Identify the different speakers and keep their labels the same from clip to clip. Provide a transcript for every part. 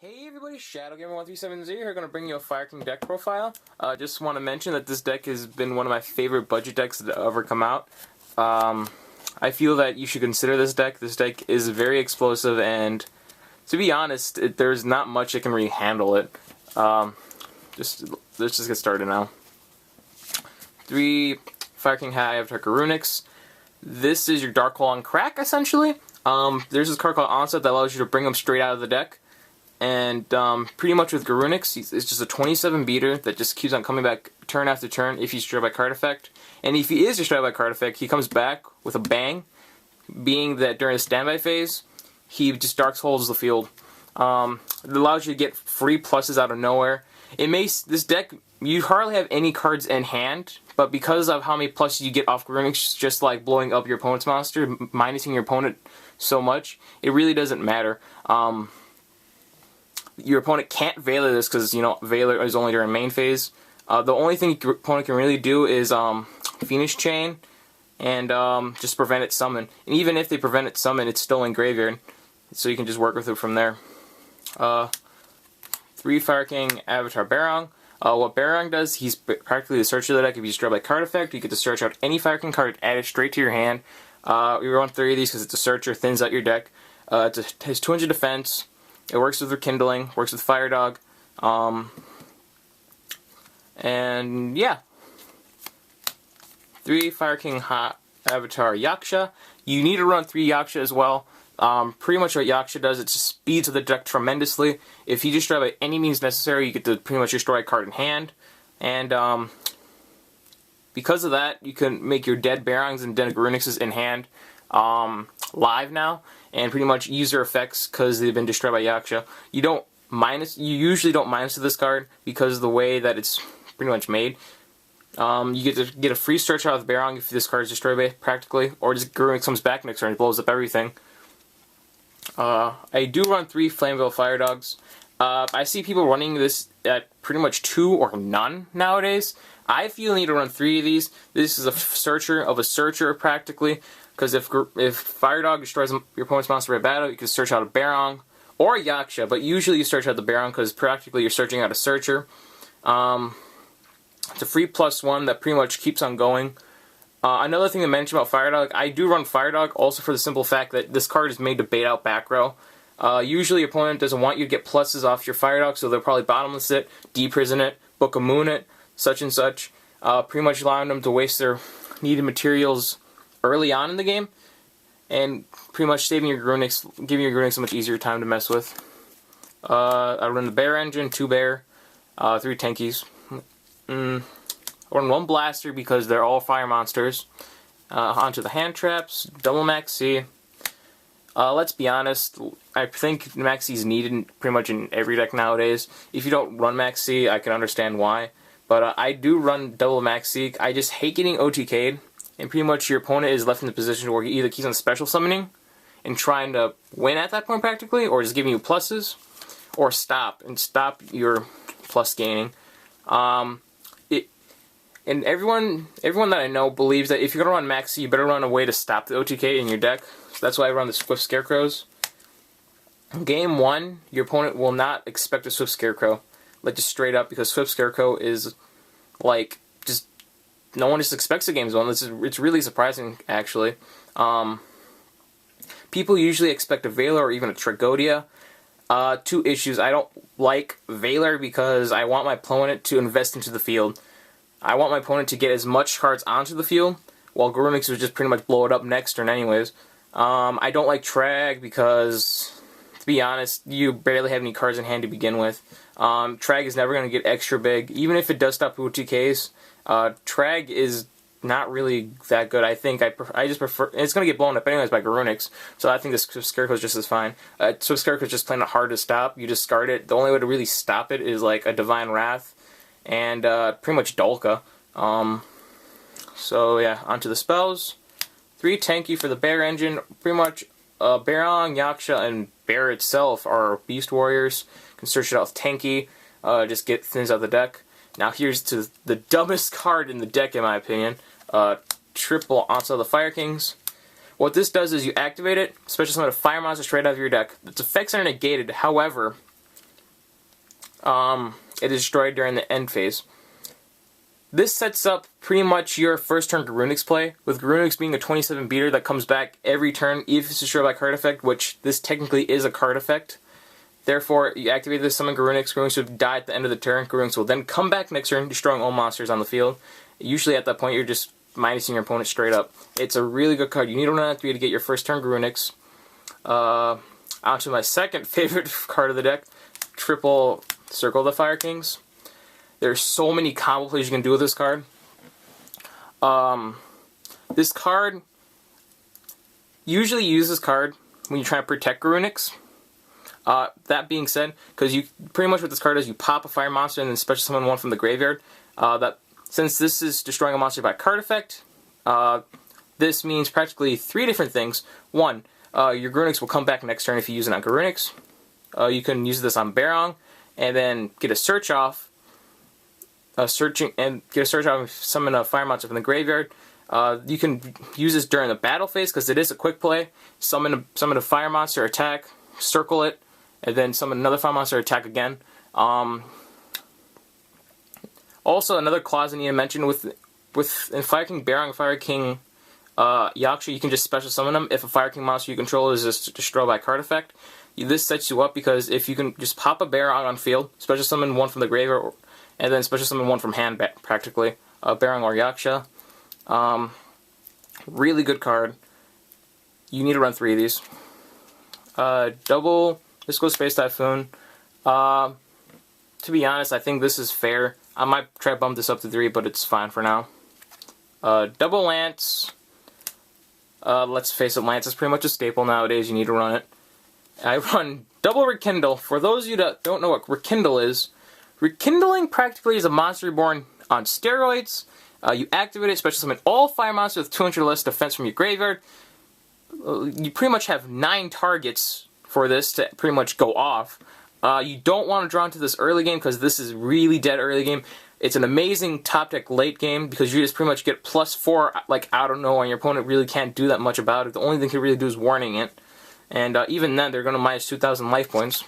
Speaker 1: Hey everybody, ShadowGamer1370 here, going to bring you a Fire King deck profile. Just want to mention that this deck has been one of my favorite budget decks that have ever come out. I feel that you should consider this deck. This deck is very explosive, and to be honest, there's not much that can really handle it. Let's just get started now. 3 Fire King High Avatar Garunix. This is your Dark Hole on crack, essentially. There's this card called Onset that allows you to bring them straight out of the deck. And pretty much with Garunix, it's just a 27 beater that just keeps on coming back turn after turn if he's destroyed by card effect. And if he is destroyed by card effect, he comes back with a bang, being that during the standby phase, he just Dark Holes the field. It allows you to get free pluses out of nowhere. This deck, you hardly have any cards in hand, but because of how many pluses you get off Garunix, just like blowing up your opponent's monster, minusing your opponent so much, it really doesn't matter. Your opponent can't Veiler this because, you know, Veiler is only during main phase. The only thing your opponent can really do is Phoenix Chain and just prevent it summon. And even if they prevent it summon, it's still in graveyard, so you can just work with it from there. 3 Fire King Avatar Barong. What Barong does, he's practically the search of the deck. If you destroy by card effect, you get to search out any Fire King card, add it straight to your hand. We run 3 of these because it's a searcher, thins out your deck. It has 200 defense. It works with Rekindling, works with Fire Dog, and yeah. 3 Fire King Hot Avatar Yaksha. You need to run 3 Yaksha as well. Pretty much what Yaksha does, it just speeds the deck tremendously. If you destroy by any means necessary, you get to pretty much destroy a card in hand. And because of that, you can make your dead Barongs and dead Garunixes in hand live now, and pretty much use their effects because they've been destroyed by Yaksha. You usually don't minus to this card because of the way that it's pretty much made. You get to get a free search out of the Barong if this card is destroyed by practically, or just Garunix comes back next turn and blows up everything. I do run 3 Flameville Fire Dogs. I see people running this at pretty much 2 or none nowadays. I feel you need to run 3 of these. This is a searcher of a searcher practically. Because if Fire Dog destroys your opponent's monster by battle, you can search out a Barong or a Yaksha, but usually you search out the Barong because practically you're searching out a searcher. It's a free +1 that pretty much keeps on going. Another thing to mention about Fire Dog, I do run Fire Dog also for the simple fact that this card is made to bait out back row. Usually your opponent doesn't want you to get pluses off your Fire Dog, so they'll probably bottomless it, deprison it, Book of Moon it, such and such, pretty much allowing them to waste their needed materials early on in the game, and pretty much saving your Garunix, giving your Garunix a much easier time to mess with. I run the Bear Engine, 2 Bear, 3 Tankies. I run 1 Blaster because they're all fire monsters. Onto the hand traps, double Maxi. Let's be honest, I think Maxi is needed pretty much in every deck nowadays. If you don't run Maxi, I can understand why. But I do run double Maxi. I just hate getting OTK'd. And pretty much your opponent is left in the position where he either keeps on special summoning and trying to win at that point practically, or just giving you pluses, or stop your plus gaining. And everyone that I know believes that if you're going to run Maxi, you better run a way to stop the OTK in your deck. So that's why I run the Swift Scarecrows. Game 1, your opponent will not expect a Swift Scarecrow. Like, just straight up, because Swift Scarecrow is like just no one just expects a Game 1. It's really surprising, actually. People usually expect a Veiler or even a Tragodia. 2 issues. I don't like Veiler because I want my opponent to invest into the field. I want my opponent to get as much cards onto the field, while Garunix would just pretty much blow it up next turn anyways. I don't like Trag because, to be honest, you barely have any cards in hand to begin with. Trag is never going to get extra big. Even if it does stop OTKs, Trag is not really that good. I just prefer, it's going to get blown up anyways by Garunix, so I think this Scarecrow is just as fine. So Scarecrow is just plain hard to stop. You discard it. The only way to really stop it is like a Divine Wrath and pretty much Dolka. So yeah, onto the spells. 3 Tanky for the Bear Engine. Pretty much Barong, Yaksha, and Bear itself are Beast Warriors. You can search it out with Tanky. Just get things out of the deck. Now here's to the dumbest card in the deck, in my opinion. Triple Onslaught of the Fire Kings. What this does is you activate it, special summon a fire monster straight out of your deck. Its effects are negated, however, It is destroyed during the end phase. This sets up pretty much your first turn Garunix play, with Garunix being a 27 beater that comes back every turn, even if it's destroyed by card effect, which this technically is a card effect. Therefore, you activate this summon Garunix, Garunix will die at the end of the turn, Garunix will then come back next turn, destroying all monsters on the field. Usually at that point, you're just minusing your opponent straight up. It's a really good card. You need to run out 3 to get your first turn Garunix. Onto my second favorite card of the deck, triple Circle of the Fire Kings. There's so many combo plays you can do with this card. This card, usually use this card when you try to protect Garunix. That being said, because you pretty much what this card is, you pop a fire monster and then special summon one from the graveyard. Since this is destroying a monster by card effect, this means practically 3 different things. One, your Garunix will come back next turn if you use it on Garunix. You can use this on Barong, and then get a search off. Summon a fire monster from the graveyard. You can use this during the battle phase because it is a quick play. Summon a fire monster, attack, circle it, and then summon another fire monster, attack again. Also, another clause I need to mention in Fire King Barong and Fire King Yaksha, you can just special summon them if a Fire King monster you control is just destroyed by card effect. This sets you up because if you can just pop a Barong on field, special summon one from the graveyard, and then special summon one from hand, practically, Barong or Yaksha. Really good card. You need to run 3 of these. Double Disco Space Typhoon. To be honest, I think this is fair. I might try to bump this up to 3, but it's fine for now. Double Lance. Let's face it, Lance is pretty much a staple nowadays. You need to run it. I run Double Rekindle. For those of you that don't know what Rekindle is, Rekindling practically is a Monster Reborn on steroids. You activate it, special summon all fire monsters with 200 or less defense from your graveyard. You pretty much have 9 targets for this to pretty much go off. You don't want to draw into this early game because this is really dead early game. It's an amazing top deck late game because you just pretty much get +4 like out of nowhere and your opponent really can't do that much about it. The only thing you can really do is warning it. And even then, they're going to minus 2,000 life points.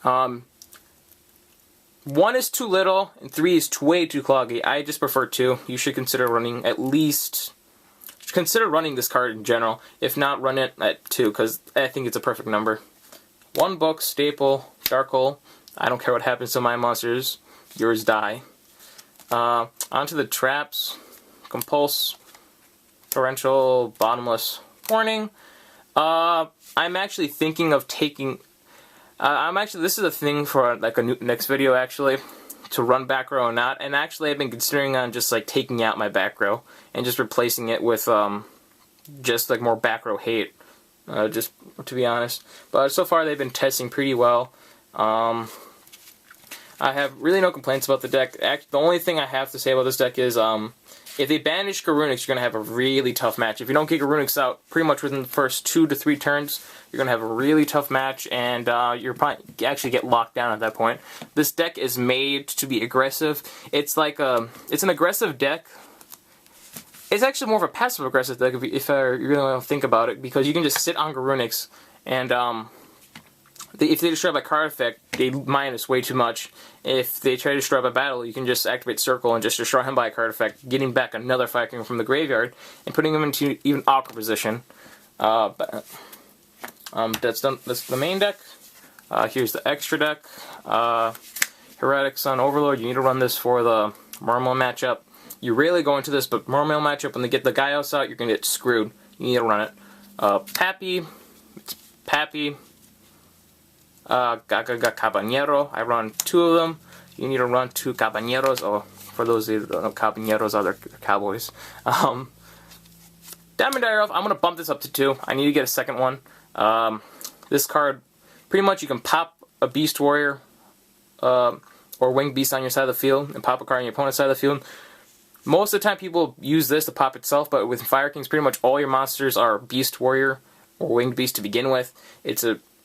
Speaker 1: 1 is too little, and 3 is way too cloggy. I just prefer 2. You should consider running at least... Consider running this card in general. If not, run it at 2, because I think it's a perfect number. 1 book, staple, Dark Hole. I don't care what happens to my monsters. Yours die. Onto the traps. Compulse. Torrential. Bottomless. Warning. I'm actually thinking of taking... this is a thing for like a next video actually, to run back row or not, and actually I've been considering on just like taking out my back row and just replacing it with just like more back row hate, just to be honest. But so far they've been testing pretty well. I have really no complaints about the deck. The only thing I have to say about this deck is if they banish Garunix, you're going to have a really tough match. If you don't get Garunix out pretty much within the first 2 to 3 turns, you're going to have a really tough match, and you're probably actually get locked down at that point. This deck is made to be aggressive. It's like it's an aggressive deck. It's actually more of a passive-aggressive deck if you really want to think about it, because you can just sit on Garunix, and if they destroy by card effect, they minus way too much. If they try to destroy by battle, you can just activate Circle and just destroy him by a card effect, getting back another Fire King from the graveyard, and putting him into even awkward position. That's the main deck. Here's the extra deck. Heretic Sun Overlord, you need to run this for the Murmillo matchup. You rarely go into this, but Murmillo matchup, when they get the Gaios out, you're going to get screwed. You need to run it. Pappy. It's Pappy. Caballero. I run 2 of them. You need to run 2 Caballeros. Oh, for those of you that don't know, Caballeros are their cowboys. Diamond Direwolf, I'm going to bump this up to 2. I need to get a second one. This card, pretty much you can pop a Beast Warrior or Winged Beast on your side of the field and pop a card on your opponent's side of the field. Most of the time people use this to pop itself, but with Fire Kings, pretty much all your monsters are Beast Warrior or Winged Beast to begin with.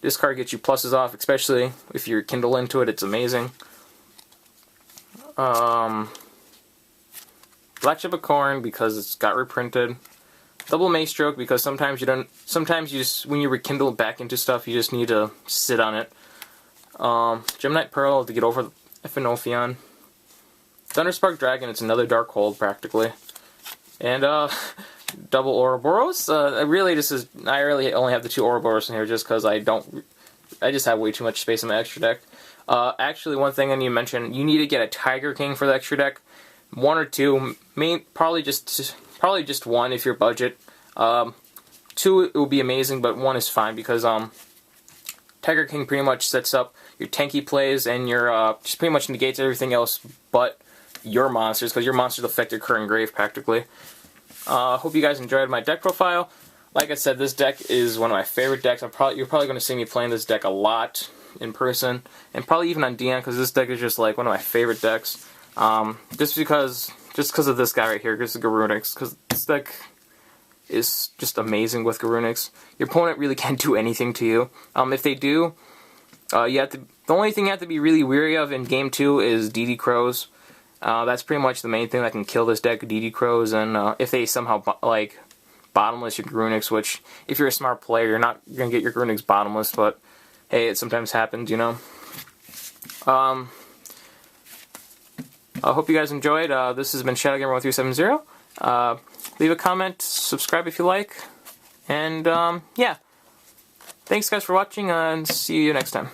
Speaker 1: This card gets you pluses off, especially if you're Kindle into it. It's amazing. Black Chip of Corn because it's got reprinted. Double Maestroke because sometimes you just when you rekindle back into stuff, you just need to sit on it. Gemini Pearl to get over Ephenophion. Thunderspark Dragon, it's another Dark Hold practically. And double Ouroboros. I really only have the 2 Ouroboros in here just because I just have way too much space in my extra deck. Actually, one thing I need to mention, you need to get a Tiger King for the extra deck. 1 or 2, probably just 1 if your budget. 2 it would be amazing, but 1 is fine because Tiger King pretty much sets up your tanky plays and your just pretty much negates everything else but your monsters, because your monsters affect your current grave practically. Hope you guys enjoyed my deck profile. Like I said, this deck is one of my favorite decks. You're probably going to see me playing this deck a lot in person, and probably even on DM, because this deck is just like one of my favorite decks. Just because of this guy right here, because of Garunix, because this deck is just amazing with Garunix. Your opponent really can't do anything to you. If they do, the only thing you have to be really weary of in Game 2 is DD Crows. That's pretty much the main thing that can kill this deck, DD Crows, and if they somehow, bottomless your Garunix, which, if you're a smart player, you're not going to get your Garunix bottomless, but, hey, it sometimes happens, you know. I hope you guys enjoyed. This has been ShadowGamer1370. Leave a comment, subscribe if you like, and, yeah. Thanks, guys, for watching, and see you next time.